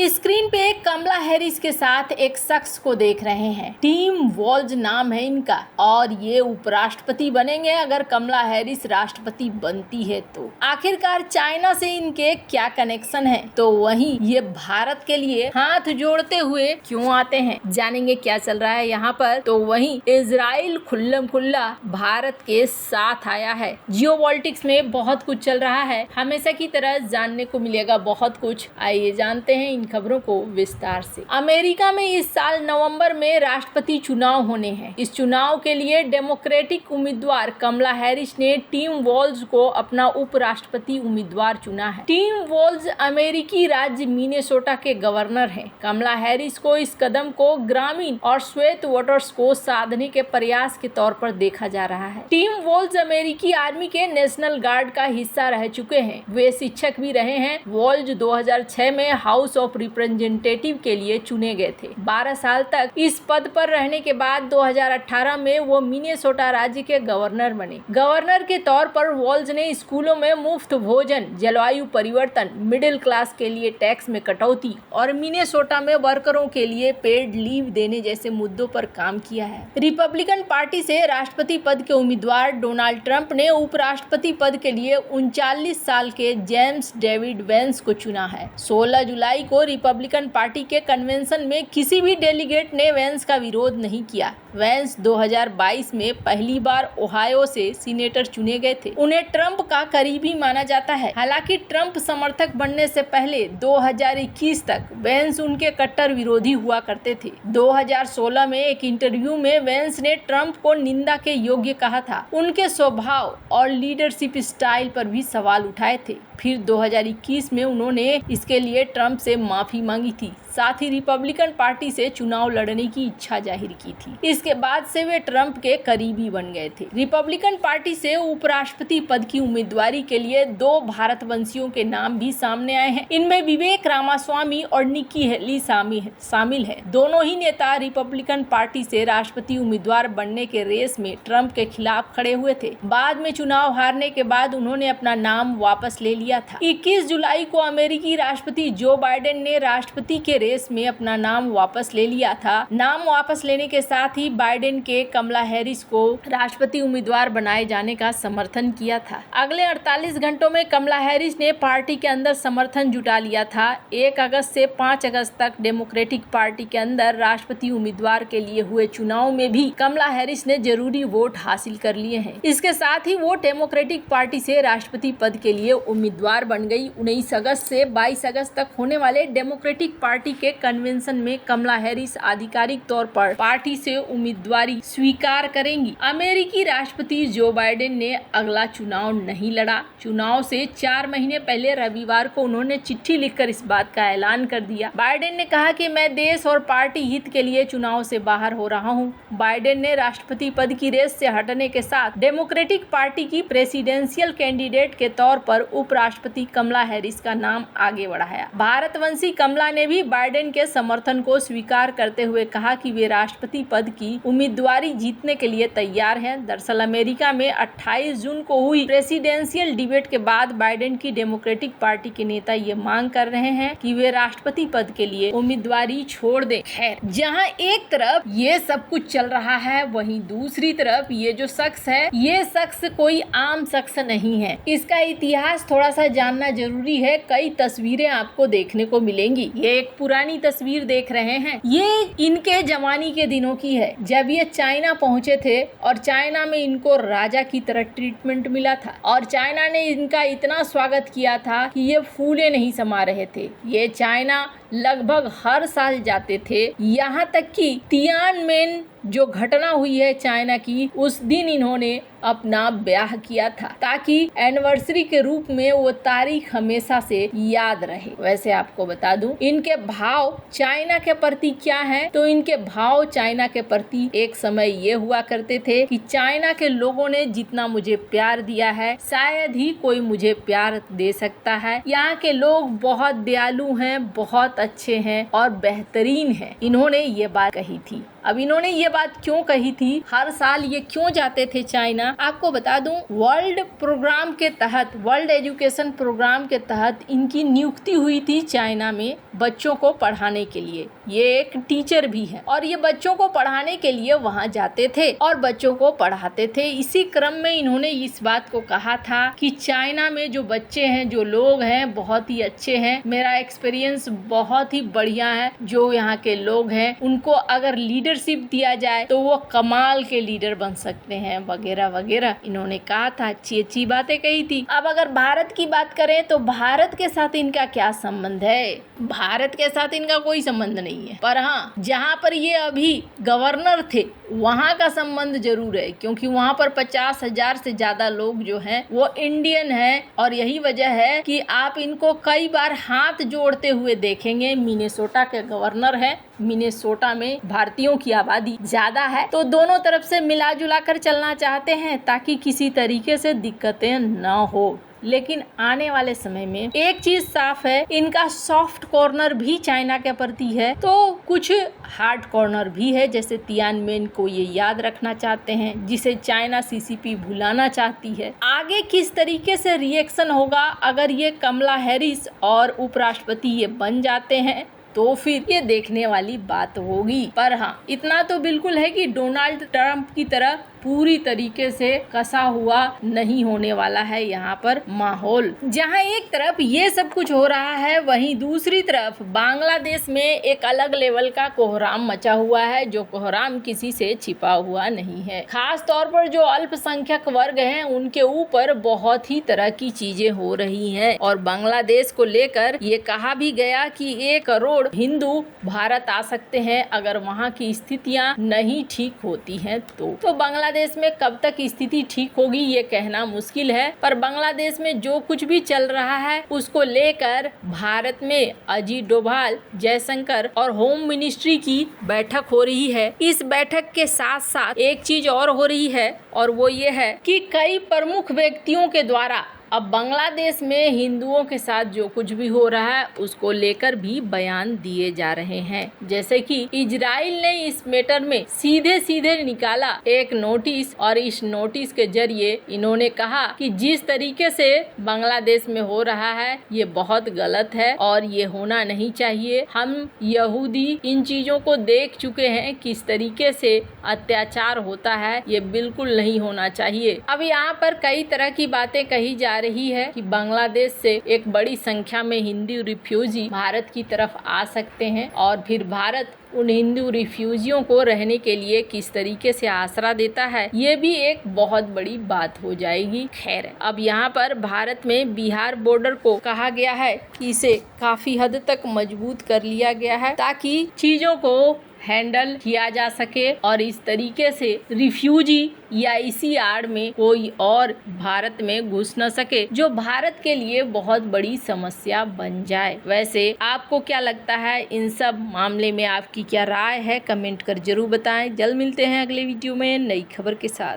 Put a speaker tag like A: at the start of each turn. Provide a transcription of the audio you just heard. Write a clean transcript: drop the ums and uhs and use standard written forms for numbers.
A: Screen पे कमला Harris के साथ एक शख्स को देख रहे हैं। टिम वॉल्ज नाम है इनका और ये उपराष्ट्रपति बनेंगे अगर कमला हैरिस राष्ट्रपति बनती है तो। आखिरकार चाइना से इनके क्या कनेक्शन है, तो वहीं ये भारत के लिए हाथ जोड़ते हुए क्यों आते हैं, जानेंगे क्या चल रहा है यहाँ पर। तो वहीं इजराइल खुल्लम खुल्ला भारत के साथ आया है। जियोपॉलिटिक्स में बहुत कुछ चल रहा है, हमेशा की तरह जानने को मिलेगा बहुत कुछ। आइए जानते हैं इन खबरों को विस्तार से। अमेरिका में इस साल नवंबर में राष्ट्रपति चुनाव होने हैं। इस चुनाव के लिए डेमोक्रेटिक उम्मीदवार कमला हैरिस ने टिम वॉल्ज को अपना उपराष्ट्रपति उम्मीदवार चुना है। टिम वॉल्ज अमेरिकी राज्य मिनेसोटा के गवर्नर हैं। कमला हैरिस को इस कदम को ग्रामीण और श्वेत वोटर्स को साधने के प्रयास के तौर पर देखा जा रहा है। टिम वॉल्ज अमेरिकी आर्मी के नेशनल गार्ड का हिस्सा रह चुके हैं। वे शिक्षक भी रहे हैं। वॉल्ज 2006 में हाउस ऑफ रिप्रेजेंटेटिव के लिए चुने गए थे। 12 साल तक इस पद पर रहने के बाद 2018 में वो मिनेसोटा राज्य के गवर्नर बने। गवर्नर के तौर पर वॉल्ज ने स्कूलों में मुफ्त भोजन, जलवायु परिवर्तन, मिडिल क्लास के लिए टैक्स में कटौती और मिनेसोटा में वर्करों के लिए पेड लीव देने जैसे मुद्दों पर काम किया है। रिपब्लिकन पार्टी से राष्ट्रपति पद के उम्मीदवार डोनाल्ड ट्रंप ने उपराष्ट्रपति पद के लिए 39 साल के जेम्स डेविड वेंस को चुना है। 16 जुलाई को रिपब्लिकन पार्टी के कन्वेंशन में किसी भी डेलीगेट ने वेंस का विरोध नहीं किया। वेंस 2022 में पहली बार ओहायो से सीनेटर चुने गए थे। उन्हें ट्रंप का करीबी माना जाता है। हालांकि ट्रंप समर्थक बनने से पहले 2021 तक वेंस उनके कट्टर विरोधी हुआ करते थे। 2016 में एक इंटरव्यू में वेंस ने ट्रंप को निंदा के योग्य कहा था। उनके स्वभाव और लीडरशिप स्टाइल पर भी सवाल उठाए थे। फिर 2021 में उन्होंने इसके लिए ट्रंप से माफी मांगी थी। साथ ही रिपब्लिकन पार्टी से चुनाव लड़ने की इच्छा जाहिर की थी। इसके बाद से वे ट्रंप के करीबी बन गए थे। रिपब्लिकन पार्टी से उपराष्ट्रपति पद की उम्मीदवारी के लिए 2 भारतवंशियों के नाम भी सामने आए हैं। इनमें विवेक रामास्वामी और निक्की हेली शामिल है। दोनों ही नेता रिपब्लिकन पार्टी से राष्ट्रपति उम्मीदवार बनने के रेस में ट्रंप के खिलाफ खड़े हुए थे। बाद में चुनाव हारने के बाद उन्होंने अपना नाम वापस ले लिया था। 21 जुलाई को अमेरिकी राष्ट्रपति जो बाइडेन ने राष्ट्रपति के रेस में अपना नाम वापस ले लिया था। नाम वापस लेने के साथ ही बाइडेन के कमला हैरिस को राष्ट्रपति उम्मीदवार बनाए जाने का समर्थन किया था। अगले 48 घंटों में कमला हैरिस ने पार्टी के अंदर समर्थन जुटा लिया था। 1 अगस्त से 5 अगस्त तक डेमोक्रेटिक पार्टी के अंदर राष्ट्रपति उम्मीदवार के लिए हुए चुनाव में भी कमला हैरिस ने जरूरी वोट हासिल कर लिए हैं। इसके साथ ही वो डेमोक्रेटिक पार्टी से राष्ट्रपति पद के लिए उम्मीदवार बन गई। 19 अगस्त से 22 अगस्त तक होने वाले डेमोक्रेटिक पार्टी के कन्वेंशन में कमला हैरिस आधिकारिक तौर पर पार्टी से उम्मीदवारी स्वीकार करेंगी। अमेरिकी राष्ट्रपति जो बाइडेन ने अगला चुनाव नहीं लड़ा। चुनाव से 4 महीने पहले रविवार को उन्होंने चिट्ठी लिखकर इस बात का ऐलान कर दिया। बाइडेन ने कहा कि मैं देश और पार्टी हित के लिए चुनाव से बाहर हो रहा हूं। बाइडेन ने राष्ट्रपति पद की रेस से हटने के साथ डेमोक्रेटिक पार्टी की प्रेसिडेंशियल कैंडिडेट के तौर पर उपराष्ट्रपति कमला हैरिस का नाम आगे बढ़ाया। भारतवंशी कमला ने भी बाइडेन के समर्थन को स्वीकार करते हुए कहा कि वे राष्ट्रपति पद की उम्मीदवारी जीतने के लिए तैयार हैं। दरअसल अमेरिका में 28 जून को हुई प्रेसिडेंशियल डिबेट के बाद बाइडेन की डेमोक्रेटिक पार्टी के नेता ये मांग कर रहे हैं कि वे राष्ट्रपति पद के लिए उम्मीदवारी छोड़ दें। खैर, जहां एक तरफ ये सब कुछ चल रहा है, वहीं दूसरी तरफ ये जो शख्स है, ये शख्स कोई आम शख्स नहीं है। इसका इतिहास थोड़ा सा जानना जरूरी है। कई तस्वीरें आपको देखने को मिलेंगी। ये एक पुरानी तस्वीर देख रहे हैं। ये इनके जवानी के दिनों की है, जब ये चाइना पहुंचे थे और चाइना में इनको राजा की तरह ट्रीटमेंट मिला था और चाइना ने इनका इतना स्वागत किया था कि ये फूले नहीं समा रहे थे। ये चाइना लगभग हर साल जाते थे। यहाँ तक कि तियानमेन जो घटना हुई है चाइना की, उस दिन इन्होंने अपना ब्याह किया था ताकि एनिवर्सरी के रूप में वो तारीख हमेशा से याद रहे। वैसे आपको बता दूं, इनके भाव चाइना के प्रति क्या हैं, तो इनके भाव चाइना के प्रति एक समय ये हुआ करते थे कि चाइना के लोगों ने जितना मुझे प्यार दिया है शायद ही कोई मुझे प्यार दे सकता है। यहाँ के लोग बहुत दयालु हैं, बहुत अच्छे हैं और बेहतरीन हैं। इन्होंने ये बात कही थी। अब इन्होंने ये बात क्यों कही थी, हर साल ये क्यों जाते थे चाइना, आपको बता दूं, वर्ल्ड प्रोग्राम के तहत, वर्ल्ड एजुकेशन प्रोग्राम के तहत इनकी नियुक्ति हुई थी चाइना में बच्चों को पढ़ाने के लिए। ये एक टीचर भी है और ये बच्चों को पढ़ाने के लिए वहां जाते थे और बच्चों को पढ़ाते थे। इसी क्रम में इन्होंने इस बात को कहा था कि चाइना में जो बच्चे हैं, जो लोग हैं, बहुत ही अच्छे हैं, मेरा एक्सपीरियंस बहुत ही बढ़िया है। जो यहाँ के लोग हैं उनको अगर लीडरशिप दिया जाए तो वो कमाल के लीडर बन सकते हैं, वगैरह वगैरह इन्होंने कहा था। अच्छी अच्छी बातें कही थी। अब अगर भारत की बात करें तो भारत के साथ इनका क्या संबंध है? भारत के साथ इनका कोई संबंध नहीं है, पर हाँ, जहाँ पर ये अभी गवर्नर थे वहाँ का संबंध जरूर है, क्योंकि वहाँ पर 50,000 से ज्यादा लोग जो हैं वो इंडियन हैं और यही वजह है कि आप इनको कई बार हाथ जोड़ते हुए देखेंगे। मिनेसोटा के गवर्नर हैं, मिनेसोटा में भारतीयों की आबादी ज्यादा है, तो दोनों तरफ से मिला जुला कर चलना चाहते हैं ताकि किसी तरीके से दिक्कतें न हो। लेकिन आने वाले समय में एक चीज साफ है, इनका सॉफ्ट कॉर्नर भी चाइना के प्रति है, तो कुछ हार्ड कॉर्नर भी है। जैसे तियानमेन को ये याद रखना चाहते हैं, जिसे चाइना सीसीपी भुलाना चाहती है। आगे किस तरीके से रिएक्शन होगा अगर ये कमला हैरिस और उपराष्ट्रपति ये बन जाते हैं तो फिर ये देखने वाली बात होगी। पर हाँ, इतना तो बिल्कुल है कि डोनाल्ड ट्रंप की तरह पूरी तरीके से कसा हुआ नहीं होने वाला है यहाँ पर माहौल। जहाँ एक तरफ ये सब कुछ हो रहा है, वहीं दूसरी तरफ बांग्लादेश में एक अलग लेवल का कोहराम मचा हुआ है, जो कोहराम किसी से छिपा हुआ नहीं है। खास तौर पर जो अल्पसंख्यक वर्ग हैं उनके ऊपर बहुत ही तरह की चीजें हो रही हैं और बांग्लादेश को लेकर ये कहा भी गया कि 1 करोड़ हिंदू भारत आ सकते हैं अगर वहाँ की स्थितियाँ नहीं ठीक होती हैं तो बांग्लादेश में कब तक स्थिति ठीक होगी ये कहना मुश्किल है। पर बांग्लादेश में जो कुछ भी चल रहा है उसको लेकर भारत में अजीत डोभाल, जयशंकर और होम मिनिस्ट्री की बैठक हो रही है। इस बैठक के साथ साथ एक चीज और हो रही है और वो ये है कि कई प्रमुख व्यक्तियों के द्वारा अब बांग्लादेश में हिंदुओं के साथ जो कुछ भी हो रहा है उसको लेकर भी बयान दिए जा रहे हैं। जैसे कि इजराइल ने इस मैटर में सीधे सीधे निकाला एक नोटिस और इस नोटिस के जरिए इन्होंने कहा कि जिस तरीके से बांग्लादेश में हो रहा है ये बहुत गलत है और ये होना नहीं चाहिए। हम यहूदी इन चीजों को देख चुके हैं किस तरीके से अत्याचार होता है, ये बिल्कुल नहीं होना चाहिए। अब यहाँ पर कई तरह की बातें कही जा रही है कि बांग्लादेश से एक बड़ी संख्या में हिंदू रिफ्यूजी भारत की तरफ आ सकते हैं और फिर भारत उन हिंदू रिफ्यूजियों को रहने के लिए किस तरीके से आसरा देता है, ये भी एक बहुत बड़ी बात हो जाएगी। खैर, अब यहाँ पर भारत में बिहार बॉर्डर को कहा गया है कि इसे काफी हद तक मजबूत कर लिया गया है ताकि चीजों को हैंडल किया जा सके और इस तरीके से रिफ्यूजी या इसी आड़ में कोई और भारत में घुस न सके, जो भारत के लिए बहुत बड़ी समस्या बन जाए। वैसे आपको क्या लगता है इन सब मामले में, आपकी क्या राय है, कमेंट कर जरूर बताएं। जल्द मिलते हैं अगले वीडियो में नई खबर के साथ।